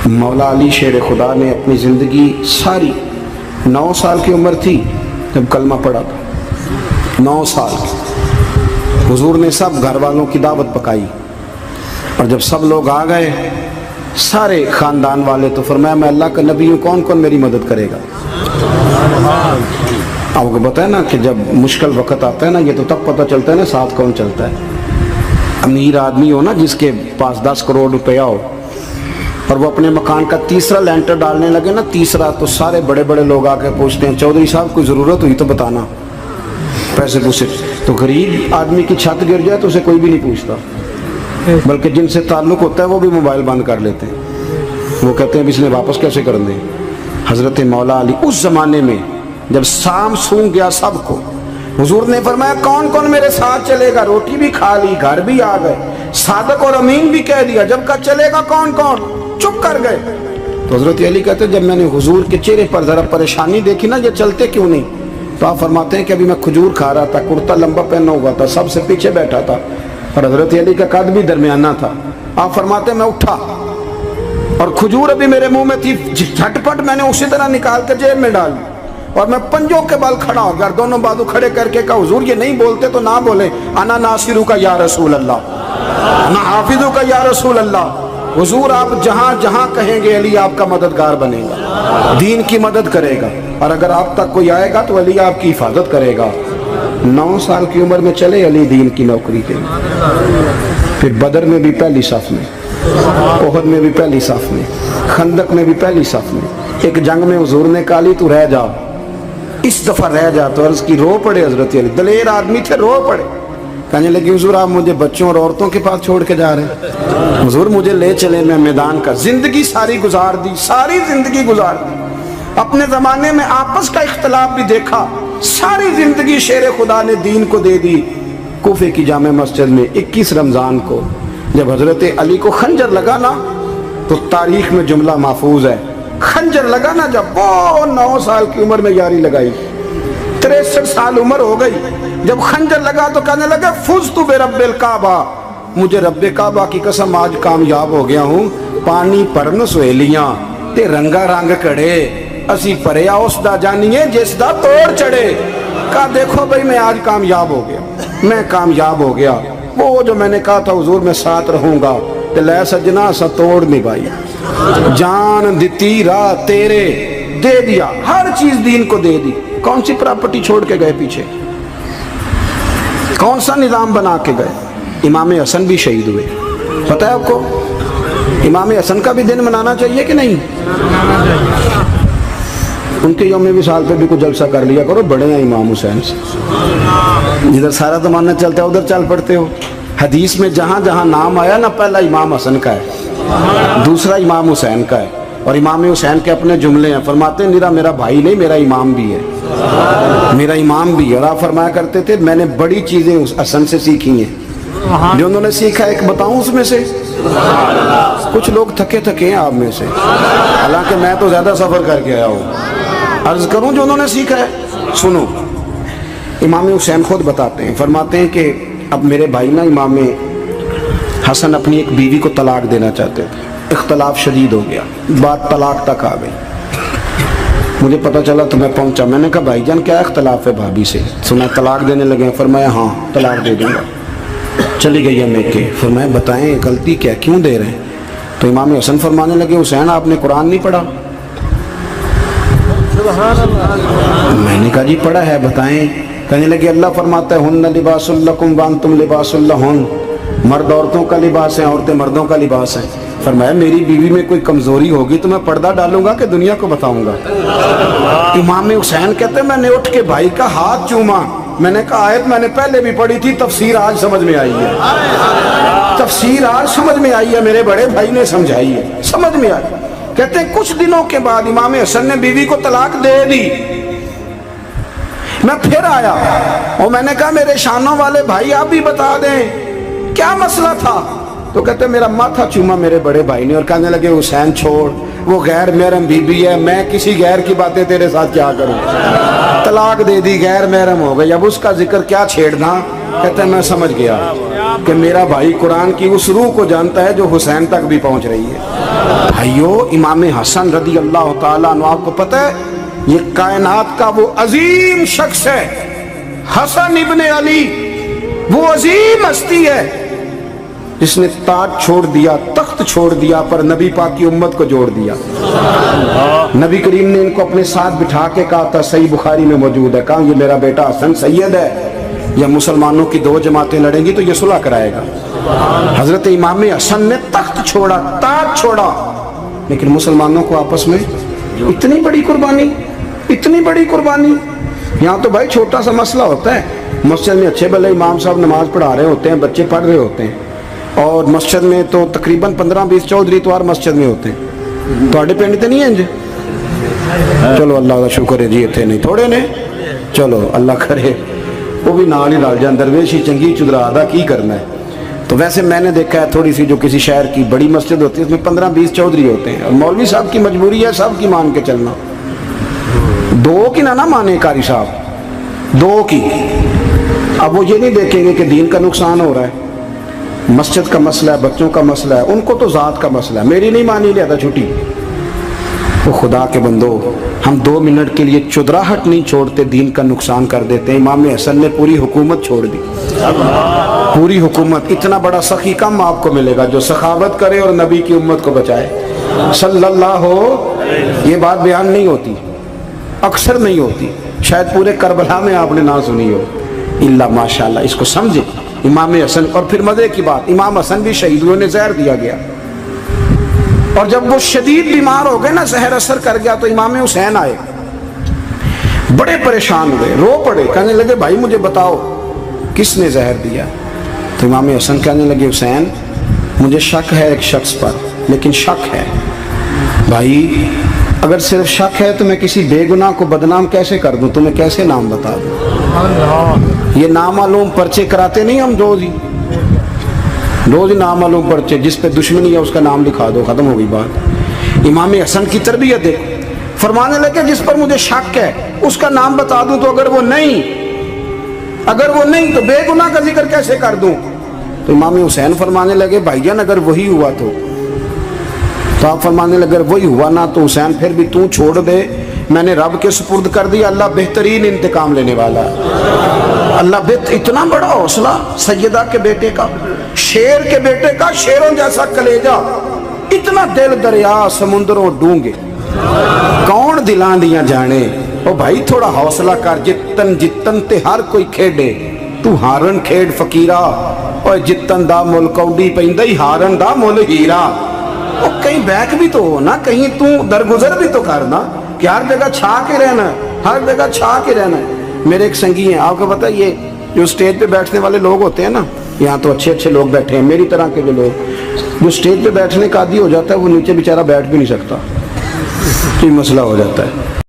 مولا علی شیر خدا نے اپنی زندگی ساری 9 سال کی عمر تھی جب کلمہ پڑھا تھا، 9 سال حضور نے سب گھر والوں کی دعوت پکائی، اور جب سب لوگ آ گئے سارے خاندان والے، تو فرمایا میں اللہ کا نبی ہوں، کون کون میری مدد کرے گا؟ آپ کو پتہ ہے نا کہ جب مشکل وقت آتا ہے نا، یہ تو تب پتہ چلتا ہے نا ساتھ کون چلتا ہے۔ امیر آدمی ہو نا جس کے پاس 10 کروڑ روپیہ ہو اور وہ اپنے مکان کا تیسرا لینٹر ڈالنے لگے نا، تیسرا، تو سارے بڑے بڑے لوگ آ کے پوچھتے ہیں چودھری صاحب کوئی ضرورت ہوئی تو بتانا، پیسے پوچھے۔ تو غریب آدمی کی چھت گر جائے تو اسے کوئی بھی نہیں پوچھتا، بلکہ جن سے تعلق ہوتا ہے وہ بھی موبائل بند کر لیتے ہیں، وہ کہتے ہیں اب اس نے واپس کیسے کر دیں۔ حضرت مولا علی اس زمانے میں جب سام سونگ گیا سب کو، حضور نے فرمایا کون کون میرے ساتھ چلے گا؟ روٹی بھی کھا لی، گھر بھی آ گئے، صادق اور امین بھی کہہ دیا، جب کہا چلے گا کون کون؟ چپ کر گئے۔ تو حضرت علی کہتے ہیں جب میں نے حضور کے چہرے پر ذرا پریشانی دیکھی نا، یہ چلتے کیوں نہیں، تو آپ فرماتے ہیں کہ ابھی میں کھجور کھا رہا تھا، کرتا لمبا پہنا ہوا تھا، سب سے پیچھے بیٹھا تھا، اور حضرت علی کا قد بھی درمیانہ تھا۔ آپ فرماتے ہیں میں اٹھا اور کھجور ابھی میرے منہ میں تھی، جھٹپٹ میں نے اسی طرح نکال کے جیب میں ڈال دی، اور میں پنجوں کے بل کھڑا ہو گیا، دونوں بازو کھڑے کر کے کہا حضور یہ نہیں بولتے تو نہ بولیں، انا ناصرو کا یا رسول اللہ، انا حافظو کا یا رسول اللہ۔ حضور آپ جہاں جہاں کہیں گے علی آپ کا مددگار بنے گا، دین کی مدد کرے گا، اور اگر آپ تک کوئی آئے گا تو علی آپ کی حفاظت کرے گا۔ 9 سال کی عمر میں چلے علی دین کی نوکری کے لیے، پھر بدر میں بھی پہلی صف میں، احد میں بھی پہلی صف میں، خندق میں بھی پہلی صف میں۔ ایک جنگ میں حضور نے کہا علی تو رہ جا، اس دفعہ رہ جا، تو عرض کی رو پڑے حضرت علی، دلیر آدمی تھے، رو پڑے، کہنے لگے حضور آپ مجھے بچوں اور عورتوں کے پاس چھوڑ کے جا رہے ہیں، حضور مجھے لے چلے، میں میدان کا زندگی ساری گزار دی، ساری زندگی گزار دی، اپنے زمانے میں آپس کا اختلاف بھی دیکھا، ساری زندگی شیر خدا نے دین کو دے دی۔ کوفے کی جامع مسجد میں 21 رمضان کو جب حضرت علی کو خنجر لگا نا، تو تاریخ میں جملہ محفوظ ہے، خنجر لگا نا جب وہ 9 سال کی عمر میں یاری لگائی، 63 سال عمر ہو گئی، جب خنجر لگا تو کہنے لگا فزت برب الکعبہ، مجھے رب کعبہ کی قسم آج کامیاب ہو گیا ہوں، پانی پرن سہیلیاں تے رنگا رنگ کڑے، اسی پریا اس دا جانیے جس دا توڑ چڑھے۔ کہا دیکھو بھئی میں آج کامیاب ہو گیا، میں کامیاب ہو گیا، وہ جو میں نے کہا تھا حضور میں ساتھ رہوں گا، تے لے سجنا سا توڑ نبھائی، جان دیتی راہ تیرے، دے دیا ہر چیز دین کو دے دی۔ کون سی پراپرٹی چھوڑ کے گئے پیچھے، کون سا نظام بنا کے گئے؟ امام حسن بھی شہید ہوئے، پتہ ہے آپ کو؟ امام حسن کا بھی دن منانا چاہیے کہ نہیں؟ ان کے یوم وصال پہ بھی کچھ جلسہ کر لیا کرو، بڑے ہیں امام حسین سے، جدھر سارا زمانہ چلتا ہے ادھر چل پڑتے ہو۔ حدیث میں جہاں جہاں نام آیا نا، پہلا امام حسن کا ہے، دوسرا امام حسین کا ہے، اور امام حسین کے اپنے جملے ہیں، فرماتے ہیں میرا بھائی نہیں، میرا امام بھی ہے، میرا امام بھی ہے۔ اور آپ فرمایا کرتے تھے میں نے بڑی چیزیں اس حسن سے سیکھی ہیں، جو انہوں نے سیکھا ایک بتاؤں اس میں سے؟ کچھ لوگ تھکے ہیں آپ میں سے، حالانکہ میں تو زیادہ سفر کر کے آیا ہوں، عرض کروں جو انہوں نے سیکھا ہے؟ سنو، امام حسین خود بتاتے ہیں، فرماتے ہیں کہ اب میرے بھائی نا امام حسن اپنی ایک بیوی کو طلاق دینا چاہتے تھے، اختلاف شدید ہو گیا، بات طلاق تک آ گئی، مجھے پتہ چلا تو میں پہنچا، میں نے کہا بھائی جان کیا اختلاف ہے بھابھی سے؟ سنا طلاق دینے لگے ہیں، فرمایا ہاں طلاق دے دوں گا۔ چلی گئی ہے میکے، فرمایا بتائیں غلطی کیا، کیوں دے رہے ہیں؟ تو امام حسن فرمانے لگے حسین آپ نے قرآن نہیں پڑھا؟ میں نے کہا جی پڑھا ہے، بتائیں۔ کہنے لگے اللہ فرماتا ہے ہن لباس لکم وانتم لباس لہن، مرد عورتوں کا لباس ہے، عورتیں مردوں کا لباس ہیں۔ فرمایا میری بیوی میں کوئی کمزوری ہوگی تو میں پردہ ڈالوں گا کہ دنیا کو بتاؤں گا؟ امام حسین کہتے ہیں میں نے اٹھ کے بھائی کا ہاتھ چوما، میں نے کہا آیت میں نے پہلے بھی پڑھی تھی، تفسیر آج سمجھ میں آئی ہے، تفسیر آج سمجھ میں آئی ہے، میرے بڑے بھائی نے سمجھائی ہے، سمجھ میں آئی۔ کہتے ہیں کچھ دنوں کے بعد امام حسن نے بیوی کو طلاق دے دی، میں پھر آیا اور میں نے کہا میرے شانوں والے بھائی آپ بھی بتا دیں کیا مسئلہ تھا؟ تو کہتے ہیں میرا ماتھا چوما میرے بڑے بھائی نے، اور کہنے لگے حسین چھوڑ، وہ غیر محرم بیوی ہے، میں کسی غیر کی باتیں تیرے ساتھ کیا کروں، طلاق دے دی، غیر محرم ہو گئی، اب اس کا ذکر کیا چھیڑنا؟ کہتے ہیں میں سمجھ گیا کہ میرا بھائی قرآن کی اس روح کو جانتا ہے جو حسین تک بھی پہنچ رہی ہے۔ بھائیو امام حسن رضی اللہ تعالیٰ عنہ، آپ کو پتہ ہے یہ کائنات کا وہ عظیم شخص ہے، حسن ابن علی، وہ عظیم ہستی ہے جس نے تاج چھوڑ دیا، تخت چھوڑ دیا، پر نبی پاک کی امت کو جوڑ دیا۔ نبی کریم نے ان کو اپنے ساتھ بٹھا کے کہا تھا، صحیح بخاری میں موجود ہے، کہا یہ میرا بیٹا حسن سید ہے، یا مسلمانوں کی دو جماعتیں لڑیں گی تو یہ صلح کرائے گا۔ حضرت امام حسن نے تخت چھوڑا، تاج چھوڑا، لیکن مسلمانوں کو آپس میں اتنی بڑی قربانی، اتنی بڑی قربانی۔ یہاں تو بھائی چھوٹا سا مسئلہ ہوتا ہے، مسجد میں اچھے بھلے امام صاحب نماز پڑھا رہے ہوتے ہیں، بچے پڑھ رہے ہوتے ہیں، اور مسجد میں تو تقریباً 15-20 چودھری اتوار مسجد میں ہوتے ہیں، تھوڑے پنڈ تے نہیں ہیں جی؟ چلو اللہ کا شکر ہے جی، اتنے نہیں تھوڑے نے، چلو اللہ کرے وہ بھی نال ہی رل جان، درویش ہی چنگی چدرا دا کی کرنا ہے۔ تو ویسے میں نے دیکھا ہے تھوڑی سی جو کسی شہر کی بڑی مسجد ہوتی ہے اس میں 15-20 چودھری ہوتے ہیں، اور مولوی صاحب کی مجبوری ہے سب کی مان کے چلنا، دو کی نہ مانے قاری صاحب، دو کی۔ اب وہ یہ نہیں دیکھیں گے کہ دین کا نقصان ہو رہا ہے، مسجد کا مسئلہ ہے، بچوں کا مسئلہ ہے، ان کو تو ذات کا مسئلہ ہے، میری نہیں مانی لیا چھٹی۔ وہ خدا کے بندو، ہم 2 منٹ کے لیے چدراہٹ نہیں چھوڑتے، دین کا نقصان کر دیتے ہیں۔ امام حسن نے پوری حکومت چھوڑ دی، پوری حکومت۔ اتنا بڑا سخی کم آپ کو ملے گا جو سخاوت کرے اور نبی کی امت کو بچائے صلی اللہ ہو۔ یہ بات بیان نہیں ہوتی، اکثر نہیں ہوتی، شاید پورے کربلا میں آپ نے نہ سنی ہو، اللہ ماشاءاللہ۔ اس کو سمجھے امام حسن۔ اور پھر مزے کی بات، امام حسن بھی شہید ہوئے، انہیں زہر دیا گیا، اور جب وہ شدید بیمار ہو گئے نا، زہر اثر کر گیا، تو امام حسین آئے، بڑے پریشان ہوئے، رو پڑے، کہنے لگے بھائی مجھے بتاؤ کس نے زہر دیا؟ تو امام حسن کہنے لگے حسین مجھے شک ہے ایک شخص پر، لیکن شک ہے بھائی، اگر صرف شک ہے تو میں کسی بے گناہ کو بدنام کیسے کر دوں، تمہیں کیسے نام بتا دوں؟ یہ نامعلوم پرچے کراتے نہیں ہم روز ہی نامعلوم پرچے، جس پہ دشمنی ہے اس کا نام لکھا دو، ختم ہو گئی بات۔ امام حسن کی تربیت دیکھو، فرمانے لگے جس پر مجھے شک ہے اس کا نام بتا دوں، تو اگر وہ نہیں تو بے گناہ کا ذکر کیسے کر دوں؟ تو امام حسین فرمانے لگے بھائی جان اگر وہی ہوا تو آپ فرمانے لگے اگر وہی ہوا نا تو حسین پھر بھی تو چھوڑ دے، میں نے رب کے سپرد کر دیا، اللہ بہترین انتقام لینے والا ہے۔ اللہ اتنا بڑا حوصلہ سیدہ کے بیٹے کا، شیر کے بیٹے کا، شیروں جیسا کلیجہ، اتنا دل دریا سمندروں ڈونگے، کون دلاں دیاں جانے۔ او بھائی تھوڑا حوصلہ کر، جتن تے ہر کوئی کھیڈے، تو ہارن کھیڈ فقیرہ، اور جتن دا مل کوڈی پیندی، ہارن دا مل ہیرا۔ او کہیں بیک بھی تو ہو نا، کہیں تو درگزر بھی تو کرنا، کہ ہر جگہ چھا کے رہنا ہے، ہر جگہ چھا کے رہنا ہے۔ میرے ایک سنگی ہیں، آپ کو پتہ ہے یہ جو سٹیج پہ بیٹھنے والے لوگ ہوتے ہیں نا، یہاں تو اچھے لوگ بیٹھے ہیں، میری طرح کے جو لوگ، جو سٹیج پہ بیٹھنے کا عادی ہو جاتا ہے وہ نیچے بیچارہ بیٹھ بھی نہیں سکتا، یہ مسئلہ ہو جاتا ہے۔